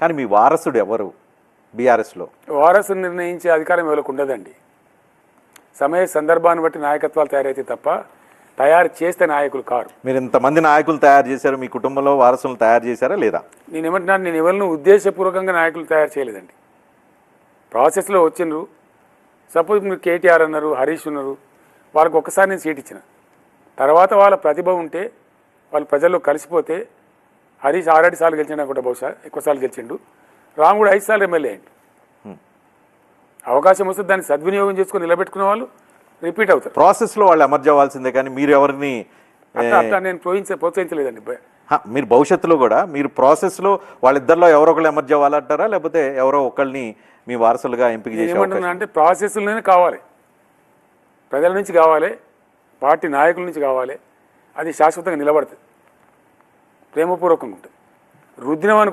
కానీ మీ వారసుడు ఎవరు బీఆర్ఎస్లో? వారసుని నిర్ణయించే అధికారం ఎవరికి ఉండదండి. సమయ సందర్భాన్ని బట్టి నాయకత్వాలు తయారైతే తప్ప తయారు చేస్తే నాయకులు కారు. మీరు ఇంతమంది నాయకులు తయారు చేశారు, మీ కుటుంబంలో వారసులను తయారు చేశారా లేదా? నేను ఏమంటున్నాను, నేను ఎవరిని ఉద్దేశపూర్వకంగా నాయకులు తయారు చేయలేదండి. ప్రాసెస్లో వచ్చిండ్రు. సపోజ్ మీరు కేటీఆర్ అన్నారు, హరీష్ ఉన్నారు, వాళ్ళకి ఒక్కసారి నేను సీట్ ఇచ్చిన తర్వాత వాళ్ళ ప్రతిభ ఉంటే వాళ్ళు ప్రజల్లో కలిసిపోతే, హరీష్ 6 సార్లు గెలిచిండు అనుకుంటా, బహుశా ఎక్కువసార్లు గెలిచిండు. రామ్ కూడా 5 సార్లు ఎమ్మెల్యే అయ్యిండు. అవకాశం వస్తే దాన్ని సద్వినియోగం చేసుకొని నిలబెట్టుకునే వాళ్ళు రిపీట్ అవుతారు. ప్రాసెస్లో వాళ్ళు ఎమర్జ్ అవ్వాల్సిందే, కానీ మీరు ఎవరిని అట్లా నేను ప్రోత్సహించలేదండి. మీరు భవిష్యత్తులో కూడా మీరు ప్రాసెస్లో వాళ్ళిద్దరిలో ఎవరో ఒకళ్ళు ఎమర్జ్ అవ్వాలంటారా, లేకపోతే ఎవరో ఒకళ్ళని మీ వారసులుగా ఎంపిక చేసే? ఏమంటున్నా అంటే ప్రాసెస్లోనే కావాలి, ప్రజల నుంచి కావాలి, పార్టీ నాయకుల నుంచి కావాలి. అది శాశ్వతంగా నిలబడుతుంది, ప్రేమపూర్వకంగా ఉంటుంది. రుద్దినం అనుకో